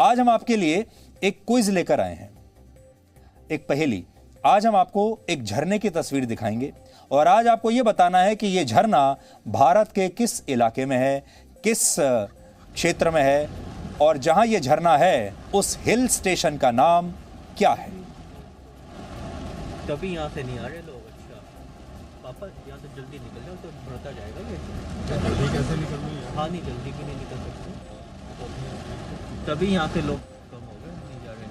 आज हम आपके लिए एक क्विज लेकर आए हैं, एक पहेली। आज हम आपको एक झरने की तस्वीर दिखाएंगे और आज आपको यह बताना है कि यह झरना भारत के किस इलाके में है, किस क्षेत्र में है और जहां यह झरना है उस हिल स्टेशन का नाम क्या है। तभी यहाँ से नहीं आ रहे लोग। अच्छा पापा यहाँ से जल्दी निकल जाओ तो बढ़ता जाएगा ये। जल्दी कैसे निकलूँ? हाँ नहीं जल्दी भी नहीं निकल सकते, तभी यहाँ से लोग कम हो गए, नहीं जा रहे।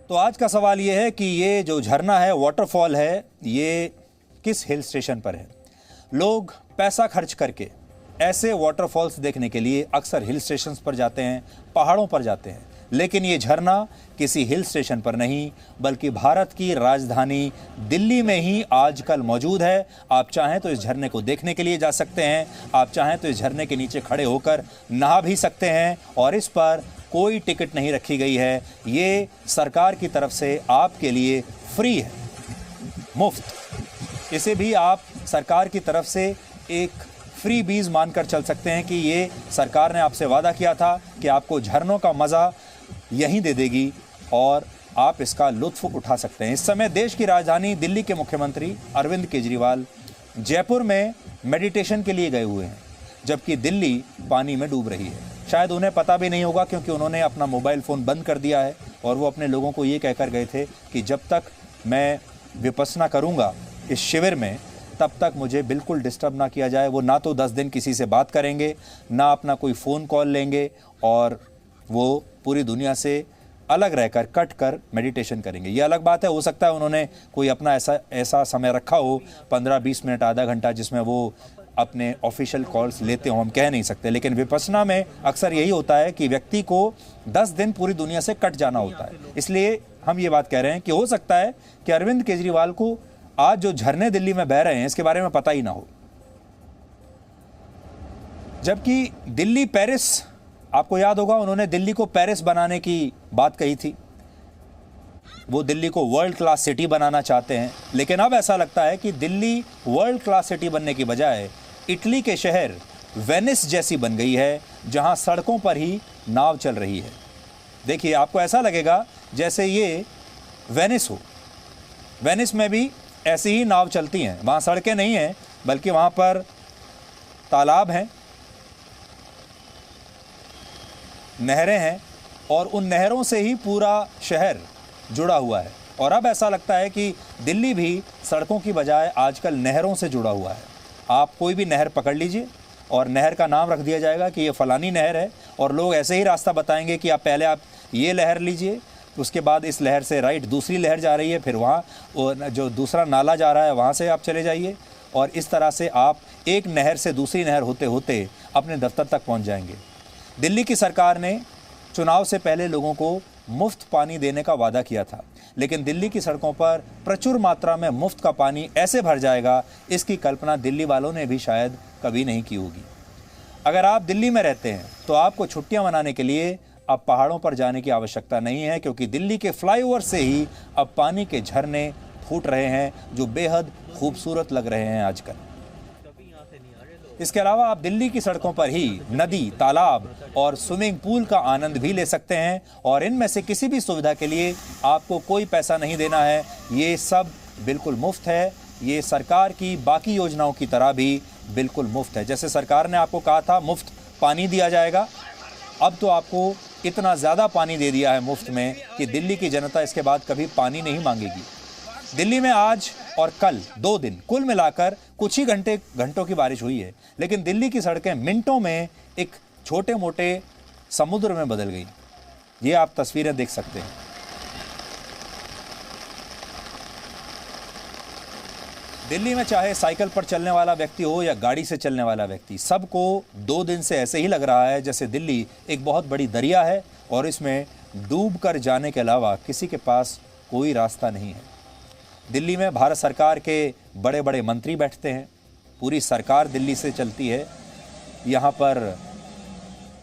तो आज का सवाल यह है कि ये जो झरना है, वाटरफॉल है, ये किस हिल स्टेशन पर है। लोग पैसा खर्च करके ऐसे वाटरफॉल्स देखने के लिए अक्सर हिल स्टेशंस पर जाते हैं, पहाड़ों पर जाते हैं, लेकिन ये झरना किसी हिल स्टेशन पर नहीं बल्कि भारत की राजधानी दिल्ली में ही आजकल मौजूद है। आप चाहें तो इस झरने को देखने के लिए जा सकते हैं, आप चाहें तो इस झरने के नीचे खड़े होकर नहा भी सकते हैं और इस पर कोई टिकट नहीं रखी गई है। ये सरकार की तरफ से आपके लिए फ्री है, मुफ्त। इसे भी आप सरकार की तरफ से एक फ्री बीज मानकर चल सकते हैं कि ये सरकार ने आपसे वादा किया था कि आपको झरनों का मज़ा यहीं दे देगी और आप इसका लुत्फ उठा सकते हैं। इस समय देश की राजधानी दिल्ली के मुख्यमंत्री अरविंद केजरीवाल जयपुर में मेडिटेशन के लिए गए हुए हैं, जबकि दिल्ली पानी में डूब रही है। शायद उन्हें पता भी नहीं होगा क्योंकि उन्होंने अपना मोबाइल फ़ोन बंद कर दिया है और वो अपने लोगों को ये कहकर गए थे कि जब तक मैं विपस्सना करूँगा इस शिविर में तब तक मुझे बिल्कुल डिस्टर्ब ना किया जाए। वो ना तो 10 दिन किसी से बात करेंगे, ना अपना कोई फ़ोन कॉल लेंगे और वो पूरी दुनिया से अलग रहकर कट कर मेडिटेशन करेंगे। ये अलग बात है, हो सकता है उन्होंने कोई अपना ऐसा समय रखा हो 15-20 मिनट, आधा घंटा, जिसमें वो अपने ऑफिशियल कॉल्स लेते हो, हम कह नहीं सकते। लेकिन विपस्सना में अक्सर यही होता है कि व्यक्ति को 10 दिन पूरी दुनिया से कट जाना होता है। इसलिए हम ये बात कह रहे हैं कि हो सकता है कि अरविंद केजरीवाल को आज जो झरने दिल्ली में बह रहे हैं इसके बारे में पता ही ना हो। जबकि दिल्ली पेरिस, आपको याद होगा उन्होंने दिल्ली को पेरिस बनाने की बात कही थी, वो दिल्ली को वर्ल्ड क्लास सिटी बनाना चाहते हैं। लेकिन अब ऐसा लगता है कि दिल्ली वर्ल्ड क्लास सिटी बनने की बजाय इटली के शहर वेनिस जैसी बन गई है, जहां सड़कों पर ही नाव चल रही है। देखिए, आपको ऐसा लगेगा जैसे ये वेनिस हो। वेनिस में भी ऐसी ही नाव चलती हैं, वहाँ सड़कें नहीं हैं बल्कि वहाँ पर तालाब हैं, नहरें हैं और उन नहरों से ही पूरा शहर जुड़ा हुआ है। और अब ऐसा लगता है कि दिल्ली भी सड़कों की बजाय आजकल नहरों से जुड़ा हुआ है। आप कोई भी नहर पकड़ लीजिए और नहर का नाम रख दिया जाएगा कि ये फ़लानी नहर है और लोग ऐसे ही रास्ता बताएंगे कि आप पहले आप ये लहर लीजिए, उसके बाद इस लहर से राइट दूसरी लहर जा रही है, फिर वहाँ जो दूसरा नाला जा रहा है वहाँ से आप चले जाइए और इस तरह से आप एक नहर से दूसरी नहर होते होते अपने दफ्तर तक पहुँच जाएंगे। दिल्ली की सरकार ने चुनाव से पहले लोगों को मुफ्त पानी देने का वादा किया था, लेकिन दिल्ली की सड़कों पर प्रचुर मात्रा में मुफ्त का पानी ऐसे भर जाएगा, इसकी कल्पना दिल्ली वालों ने भी शायद कभी नहीं की होगी। अगर आप दिल्ली में रहते हैं तो आपको छुट्टियां मनाने के लिए अब पहाड़ों पर जाने की आवश्यकता नहीं है, क्योंकि दिल्ली के फ्लाईओवर से ही अब पानी के झरने फूट रहे हैं जो बेहद खूबसूरत लग रहे हैं आजकल। इसके अलावा आप दिल्ली की सड़कों पर ही नदी, तालाब और स्विमिंग पूल का आनंद भी ले सकते हैं और इनमें से किसी भी सुविधा के लिए आपको कोई पैसा नहीं देना है। ये सब बिल्कुल मुफ्त है। ये सरकार की बाकी योजनाओं की तरह भी बिल्कुल मुफ्त है। जैसे सरकार ने आपको कहा था मुफ्त पानी दिया जाएगा, अब तो आपको इतना ज़्यादा पानी दे दिया है मुफ्त में कि दिल्ली की जनता इसके बाद कभी पानी नहीं मांगेगी। दिल्ली में आज और कल 2 दिन कुल मिलाकर कुछ ही घंटों की बारिश हुई है, लेकिन दिल्ली की सड़कें मिनटों में एक छोटे मोटे समुद्र में बदल गई। ये आप तस्वीरें देख सकते हैं। दिल्ली में चाहे साइकिल पर चलने वाला व्यक्ति हो या गाड़ी से चलने वाला व्यक्ति, सबको 2 दिन से ऐसे ही लग रहा है जैसे दिल्ली एक बहुत बड़ी दरिया है और इसमें डूब कर जाने के अलावा किसी के पास कोई रास्ता नहीं है। दिल्ली में भारत सरकार के बड़े बड़े मंत्री बैठते हैं, पूरी सरकार दिल्ली से चलती है। यहाँ पर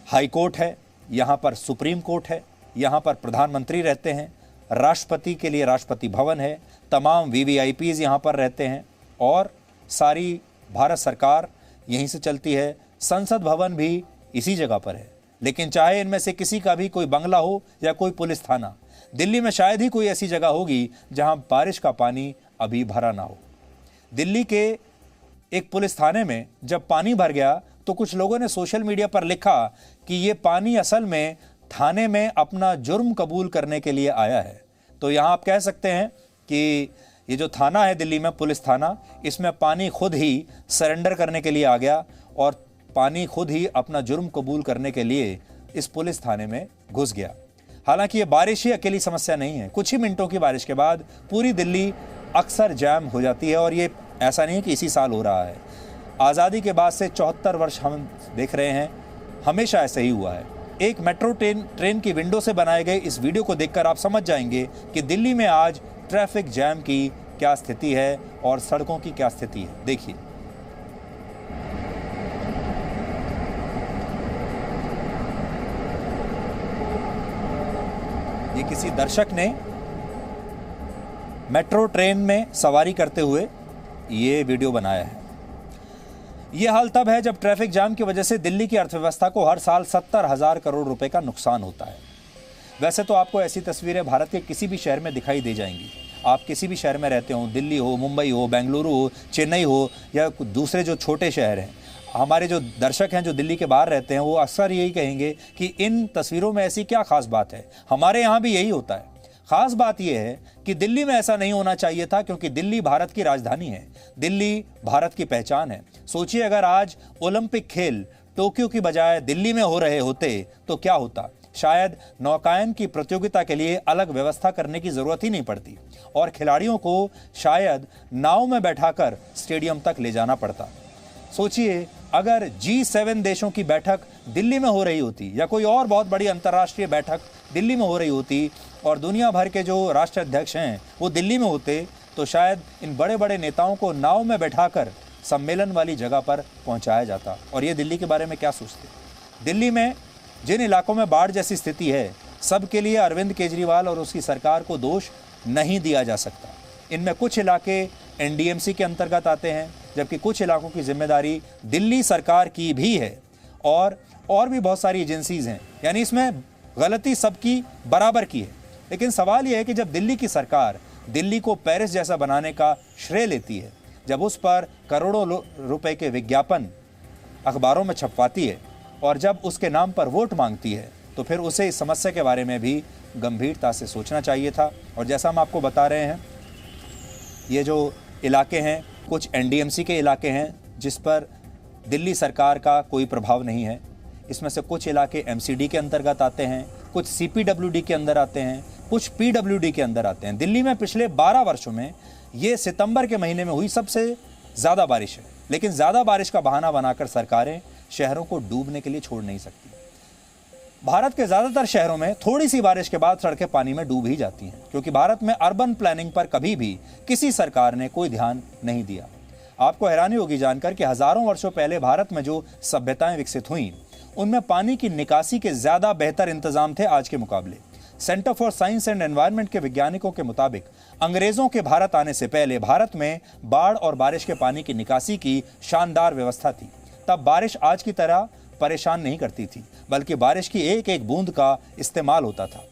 हाई कोर्ट है, यहाँ पर सुप्रीम कोर्ट है, यहाँ पर प्रधानमंत्री रहते हैं, राष्ट्रपति के लिए राष्ट्रपति भवन है, तमाम वीवीआईपीज़ यहाँ पर रहते हैं और सारी भारत सरकार यहीं से चलती है। संसद भवन भी इसी जगह पर है। लेकिन चाहे इनमें से किसी का भी कोई बंगला हो या कोई पुलिस थाना, दिल्ली में शायद ही कोई ऐसी जगह होगी जहां बारिश का पानी अभी भरा ना हो। दिल्ली के एक पुलिस थाने में जब पानी भर गया तो कुछ लोगों ने सोशल मीडिया पर लिखा कि ये पानी असल में थाने में अपना जुर्म कबूल करने के लिए आया है। तो यहाँ आप कह सकते हैं कि ये जो थाना है दिल्ली में, पुलिस थाना, इसमें पानी खुद ही सरेंडर करने के लिए आ गया और पानी खुद ही अपना जुर्म कबूल करने के लिए इस पुलिस थाने में घुस गया। हालांकि ये बारिश ही अकेली समस्या नहीं है। कुछ ही मिनटों की बारिश के बाद पूरी दिल्ली अक्सर जैम हो जाती है और ये ऐसा नहीं कि इसी साल हो रहा है। आज़ादी के बाद से 74 वर्ष हम देख रहे हैं, हमेशा ऐसा ही हुआ है। एक मेट्रो ट्रेन की विंडो से बनाए गए इस वीडियो को देखकर आप समझ जाएंगे कि दिल्ली में आज ट्रैफिक जैम की क्या स्थिति है और सड़कों की क्या स्थिति है। देखिए, ये किसी दर्शक ने मेट्रो ट्रेन में सवारी करते हुए ये वीडियो बनाया है। यह हाल तब है जब ट्रैफिक जाम की वजह से दिल्ली की अर्थव्यवस्था को हर साल 70,000 करोड़ रुपए का नुकसान होता है। वैसे तो आपको ऐसी तस्वीरें भारत के किसी भी शहर में दिखाई दे जाएंगी। आप किसी भी शहर में रहते हो, दिल्ली हो, मुंबई हो, बेंगलुरु हो, चेन्नई हो या दूसरे जो छोटे शहर हैं, हमारे जो दर्शक हैं जो दिल्ली के बाहर रहते हैं वो अक्सर यही कहेंगे कि इन तस्वीरों में ऐसी क्या खास बात है। हमारे यहाँ भी यही होता है। खास बात यह है कि दिल्ली में ऐसा नहीं होना चाहिए था, क्योंकि दिल्ली भारत की राजधानी है, दिल्ली भारत की पहचान है। सोचिए, अगर आज ओलंपिक खेल टोक्यो की बजाय दिल्ली में हो रहे होते तो क्या होता। शायद नौकायन की प्रतियोगिता के लिए अलग व्यवस्था करने की जरूरत ही नहीं पड़ती और खिलाड़ियों को शायद नाव में बैठाकर स्टेडियम तक ले जाना पड़ता। सोचिए, अगर G7 देशों की बैठक दिल्ली में हो रही होती या कोई और बहुत बड़ी अंतर्राष्ट्रीय बैठक दिल्ली में हो रही होती और दुनिया भर के जो राष्ट्राध्यक्ष हैं वो दिल्ली में होते, तो शायद इन बड़े बड़े नेताओं को नाव में बैठाकर सम्मेलन वाली जगह पर पहुंचाया जाता। और ये दिल्ली के बारे में क्या सोचते। दिल्ली में जिन इलाकों में बाढ़ जैसी स्थिति है, सबके लिए अरविंद केजरीवाल और उसकी सरकार को दोष नहीं दिया जा सकता। इनमें कुछ इलाके NDMC के अंतर्गत आते हैं, जबकि कुछ इलाकों की जिम्मेदारी दिल्ली सरकार की भी है और भी बहुत सारी एजेंसीज हैं। यानी इसमें गलती सबकी बराबर की है। लेकिन सवाल यह है कि जब दिल्ली की सरकार दिल्ली को पेरिस जैसा बनाने का श्रेय लेती है, जब उस पर करोड़ों रुपए के विज्ञापन अखबारों में छपवाती है और जब उसके नाम पर वोट मांगती है, तो फिर उसे इस समस्या के बारे में भी गंभीरता से सोचना चाहिए था। और जैसा हम आपको बता रहे हैं, ये जो इलाके हैं कुछ NDMC के इलाके हैं जिस पर दिल्ली सरकार का कोई प्रभाव नहीं है। इसमें से कुछ इलाके MCD के अंतर्गत आते हैं, कुछ CPWD के अंदर आते हैं, कुछ PWD के अंदर आते हैं। दिल्ली में पिछले 12 वर्षों में ये सितंबर के महीने में हुई सबसे ज़्यादा बारिश है। लेकिन ज़्यादा बारिश का बहाना बनाकर सरकारें शहरों को डूबने के लिए छोड़ नहीं सकती। भारत के ज़्यादातर शहरों में थोड़ी सी बारिश के बाद सड़कें पानी में डूब ही जाती हैं, क्योंकि भारत में अर्बन प्लानिंग पर कभी भी किसी सरकार ने कोई ध्यान नहीं दिया। आपको हैरानी होगी जानकर कि हज़ारों वर्षों पहले भारत में जो सभ्यताएं विकसित हुईं, उनमें पानी की निकासी के ज़्यादा बेहतर इंतजाम थे आज के मुकाबले। Centre for science and environment के वैज्ञानिकों के मुताबिक अंग्रेज़ों के भारत आने से पहले भारत में बाढ़ और बारिश के पानी की निकासी की शानदार व्यवस्था थी। तब बारिश आज की तरह परेशान नहीं करती थी, बल्कि बारिश की एक एक बूंद का इस्तेमाल होता था।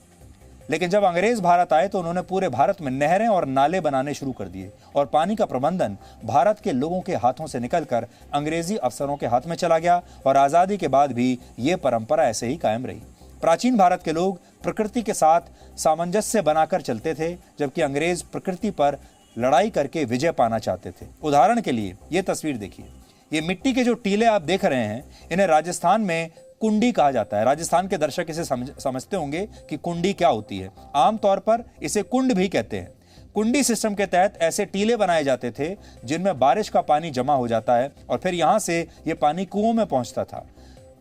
लेकिन जब अंग्रेज भारत आए तो उन्होंने पूरे भारत में नहरें और नाले बनाने शुरू कर दिए और पानी का प्रबंधन भारत के लोगों के हाथों से निकलकर अंग्रेजी अफसरों के हाथ में चला गया और आज़ादी के बाद भी ये परंपरा ऐसे ही कायम रही। प्राचीन भारत के लोग प्रकृति के साथ सामंजस्य बनाकर चलते थे, जबकि अंग्रेज प्रकृति पर लड़ाई करके विजय पाना चाहते थे। उदाहरण के लिए ये तस्वीर देखिए। ये मिट्टी के जो टीले आप देख रहे हैं, इन्हें राजस्थान में कुंडी कहा जाता है। राजस्थान के दर्शक इसे समझते होंगे कि कुंडी क्या होती है। आमतौर पर इसे कुंड भी कहते हैं। कुंडी सिस्टम के तहत ऐसे टीले बनाए जाते थे जिनमें बारिश का पानी जमा हो जाता है और फिर यहां से ये पानी कुओं में पहुंचता था।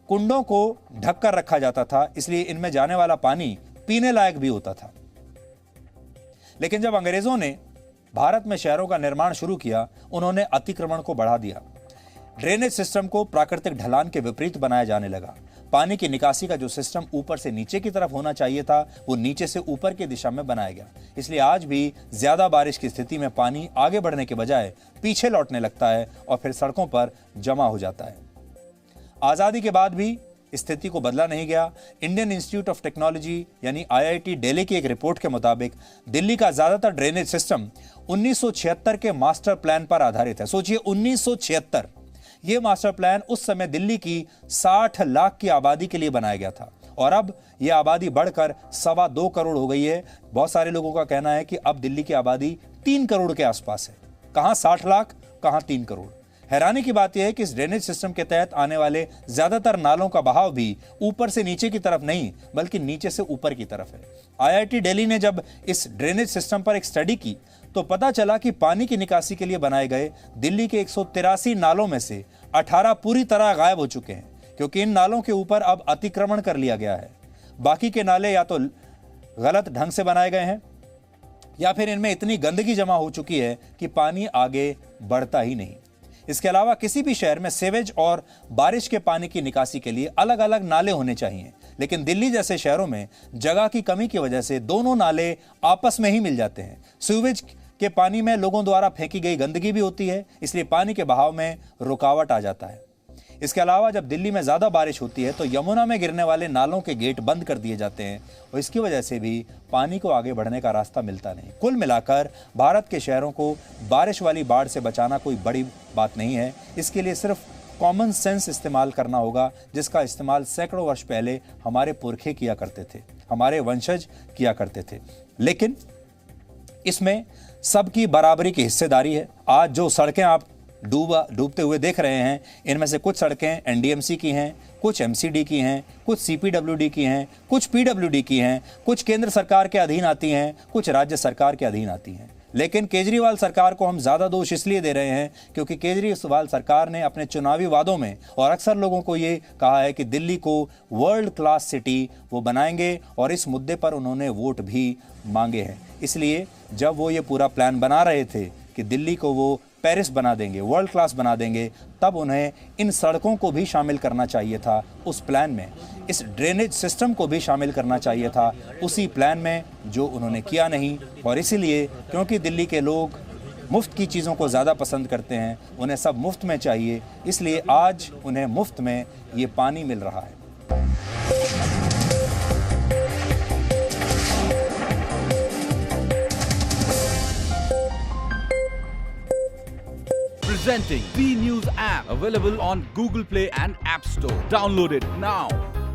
कुंडों को ढककर रखा जाता था, इसलिए इनमें जाने वाला पानी पीने लायक भी होता था। लेकिन जब अंग्रेजों ने भारत में शहरों का निर्माण शुरू किया, उन्होंने अतिक्रमण को बढ़ा दिया। ड्रेनेज सिस्टम को प्राकृतिक ढलान के विपरीत बनाया जाने लगा। पानी की निकासी का जो सिस्टम ऊपर से नीचे की तरफ होना चाहिए था, वो नीचे से ऊपर की दिशा में बनाया गया। इसलिए आज भी ज्यादा बारिश की स्थिति में पानी आगे बढ़ने के बजाय पीछे लौटने लगता है और फिर सड़कों पर जमा हो जाता है। आज़ादी के बाद भी स्थिति को बदला नहीं गया। इंडियन इंस्टीट्यूट ऑफ टेक्नोलॉजी यानी IIT दिल्ली की एक रिपोर्ट के मुताबिक दिल्ली का ज्यादातर ड्रेनेज सिस्टम 1976 के मास्टर प्लान पर आधारित है। सोचिए 1976, यह मास्टर प्लान उस समय दिल्ली की 60 लाख की आबादी के लिए बनाया गया था और अब यह आबादी बढ़कर 2.25 करोड़ हो गई है। बहुत सारे लोगों का कहना है कि अब दिल्ली की आबादी 3 करोड़ के आसपास है। कहां 60 लाख, कहां 3 करोड़। हैरानी की बात यह है कि इस ड्रेनेज सिस्टम के तहत आने वाले ज्यादातर नालों का बहाव भी ऊपर से नीचे की तरफ नहीं बल्कि नीचे से ऊपर की तरफ है। IIT दिल्ली ने जब इस ड्रेनेज सिस्टम पर एक स्टडी की तो पता चला कि पानी की निकासी के लिए बनाए गए दिल्ली के 183 नालों में से 18 पूरी तरह गायब हो चुके हैं, क्योंकि इन नालों के ऊपर अब अतिक्रमण कर लिया गया है। बाकी के नाले या तो गलत ढंग से बनाए गए हैं या फिर इनमें इतनी गंदगी जमा हो चुकी है कि पानी आगे बढ़ता ही नहीं। इसके अलावा किसी भी शहर में सीवेज और बारिश के पानी की निकासी के लिए अलग अलग नाले होने चाहिए, लेकिन दिल्ली जैसे शहरों में जगह की कमी की वजह से दोनों नाले आपस में ही मिल जाते हैं। सीवेज के पानी में लोगों द्वारा फेंकी गई गंदगी भी होती है, इसलिए पानी के बहाव में रुकावट आ जाता है। इसके अलावा जब दिल्ली में ज्यादा बारिश होती है तो यमुना में गिरने वाले नालों के गेट बंद कर दिए जाते हैं और इसकी वजह से भी पानी को आगे बढ़ने का रास्ता मिलता नहीं। कुल मिलाकर भारत के शहरों को बारिश वाली बाढ़ से बचाना कोई बड़ी बात नहीं है। इसके लिए सिर्फ कॉमन सेंस इस्तेमाल करना होगा, जिसका इस्तेमाल सैकड़ों वर्ष पहले हमारे पुरखे किया करते थे, हमारे वंशज किया करते थे। लेकिन इसमें सबकी बराबरी की हिस्सेदारी है। आज जो सड़कें आप डूबते हुए देख रहे हैं, इनमें से कुछ सड़कें NDMC की हैं, कुछ MCD की हैं, कुछ CPWD की हैं, कुछ PWD की हैं, कुछ केंद्र सरकार के अधीन आती हैं, कुछ राज्य सरकार के अधीन आती हैं। लेकिन केजरीवाल सरकार को हम ज़्यादा दोष इसलिए दे रहे हैं क्योंकि केजरीवाल सरकार ने अपने चुनावी वादों में और अक्सर लोगों को ये कहा है कि दिल्ली को वर्ल्ड क्लास सिटी वो बनाएंगे और इस मुद्दे पर उन्होंने वोट भी मांगे हैं। इसलिए जब वो ये पूरा प्लान बना रहे थे कि दिल्ली को वो पेरिस बना देंगे, वर्ल्ड क्लास बना देंगे, तब उन्हें इन सड़कों को भी शामिल करना चाहिए था उस प्लान में, इस ड्रेनेज सिस्टम को भी शामिल करना चाहिए था उसी प्लान में, जो उन्होंने किया नहीं। और इसीलिए क्योंकि दिल्ली के लोग मुफ्त की चीज़ों को ज़्यादा पसंद करते हैं, उन्हें सब मुफ्त में चाहिए, इसलिए आज उन्हें मुफ्त में ये पानी मिल रहा है। Presenting B News app, available on Google Play and App Store. Download it now.